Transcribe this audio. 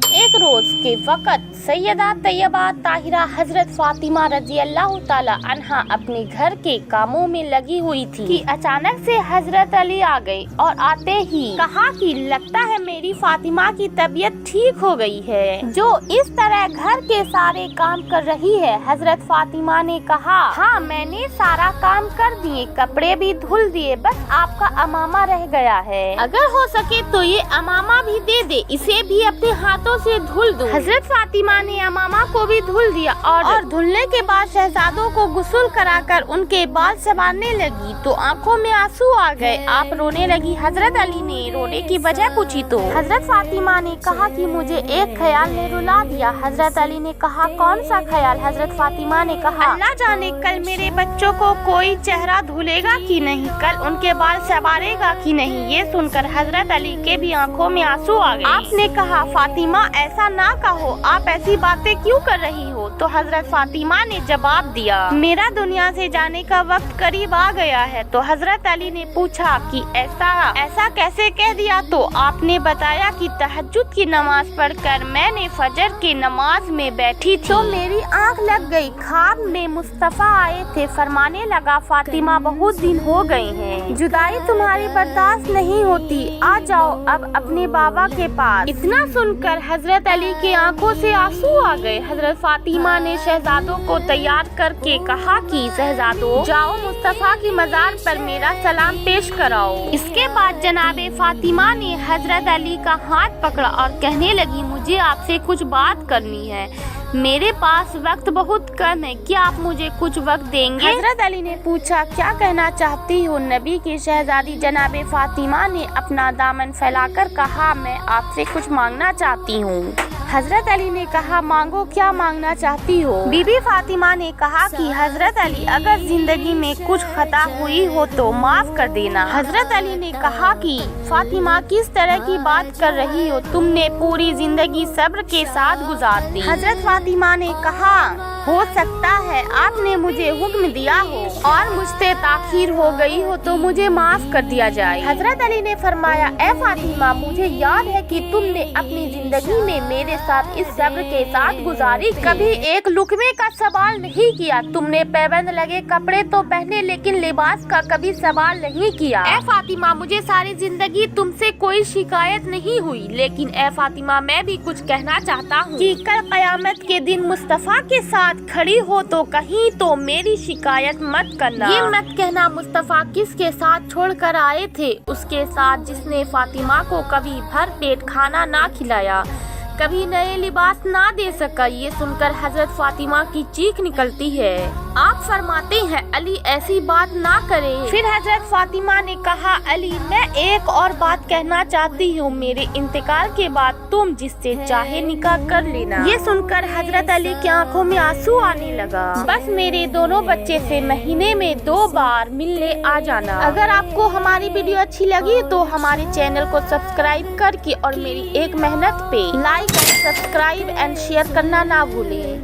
एक रोज के वक़्त सैयदा तैयबा ताहिरा हजरत फातिमा रजी अल्लाह ताला अन्हा अपने घर के कामों में लगी हुई थी कि अचानक से हजरत अली आ गए और आते ही कहा कि लगता है मेरी फातिमा की तबीयत ठीक हो गई है, जो इस तरह घर के सारे काम कर रही है। हजरत फातिमा ने कहा, हाँ मैंने सारा काम कर दिए, कपड़े भी धुल दिए, बस आपका अमामा रह गया है, अगर हो सके तो ये अमामा भी दे दे, इसे भी अपने हाथों से धुल दो। हजरत फातिमा ने अमामा को भी धुल दिया और धुलने के बाद शहजादों को गुस्ल कराकर उनके बाल संवारने लगी तो आंखों में आंसू आ गए। आप रोने लगी। हजरत अली ने रोने की वजह पूछी तो हजरत फातिमा ने कहा कि मुझे एक ख्याल ने रुला दिया। हजरत अली ने कहा, कौन सा ख्याल? हजरत फातिमा ने कहा, अल्लाह जाने कल मेरे बच्चों को कोई चेहरा धुलेगा कि नहीं, कल उनके बाल संवारेगा कि नहीं। ये सुनकर हजरत अली के भी आंखों में आंसू आ गए। आपने कहा, फातिमा ऐसा ना कहो, आप ऐसी बातें क्यों कर रही हो? तो हजरत फातिमा ने जवाब दिया, मेरा दुनिया से जाने का वक्त करीब आ गया है। तो हजरत अली ने पूछा कि ऐसा कैसे कह दिया? तो आपने बताया कि तहज्जुद की नमाज पढ़कर मैंने फजर की नमाज में बैठी थी तो मेरी आंख लग गई। ख्वाब में मुस्तफा आए थे, फरमाने लगा, फातिमा बहुत दिन हो गए हैं, जुदाई तुम्हारी बर्दाश्त नहीं होती, आ जाओ अब अपने बाबा के पास। इतना सुनकर हजरत अली की आंखों से आंसू आ गए। हजरत फातिमा ने शहजादों को तैयार करके कहा कि शहजादों जाओ मुस्तफा की मजार पर मेरा सलाम पेश कराओ। इसके बाद जनाबे फातिमा ने हजरत अली का हाथ पकड़ा और कहने लगी, मुझे आपसे कुछ बात करनी है, मेरे पास वक्त बहुत कम है, क्या आप मुझे कुछ वक्त देंगे? हजरत अली ने पूछा, क्या कहना चाहती हो? नबी की शहजादी जनाबे फातिमा ने अपना दामन फैलाकर कहा, मैं आपसे कुछ मांगना चाहती हूँ। हजरत अली ने कहा, मांगो, क्या मांगना चाहती हो? बीबी फातिमा ने कहा कि हजरत अली अगर जिंदगी में कुछ खता हुई हो तो माफ कर देना। हजरत अली ने कहा कि फातिमा किस तरह की बात कर रही हो, तुमने पूरी जिंदगी सब्र के साथ गुजार दी। हजरत फातिमा ने कहा, हो सकता है आपने मुझे हुक्म दिया हो और मुझसे ताखीर हो गई हो तो मुझे माफ कर दिया जाए। हजरत अली ने फरमाया, ए फातिमा, मुझे याद है कि तुमने अपनी जिंदगी में मेरे साथ इस सब्र के साथ गुजारी, कभी एक लुकमे का सवाल नहीं किया, तुमने पैबंद लगे कपड़े तो पहने लेकिन लिबास का कभी सवाल नहीं किया। ए फातिमा, मुझे सारी जिंदगी तुमसे कोई शिकायत नहीं हुई, लेकिन ए फातिमा मैं भी कुछ कहना चाहता हूँ कि कल कयामत के दिन मुस्तफा के साथ खड़ी हो तो कहीं तो मेरी शिकायत मत करना। ये मत कहना मुस्तफा किसके साथ छोड़कर आए थे, उसके साथ जिसने फातिमा को कभी भर पेट खाना ना खिलाया, कभी नए लिबास ना दे सका। ये सुनकर हजरत फातिमा की चीख निकलती है। आप फरमाते हैं, अली ऐसी बात ना करे। फिर हजरत फातिमा ने कहा, अली मैं एक और बात कहना चाहती हूँ, मेरे इंतकाल के बाद तुम जिससे चाहे निकाह कर लेना। ये सुनकर हजरत अली की आंखों में आंसू आने लगा। बस मेरे दोनों बच्चे से महीने में 2 बार मिलने आ जाना। अगर आपको हमारी वीडियो अच्छी लगी तो हमारे चैनल को सब्सक्राइब करके और मेरी एक मेहनत पे लाइक, सब्सक्राइब एंड शेयर करना ना भूलें।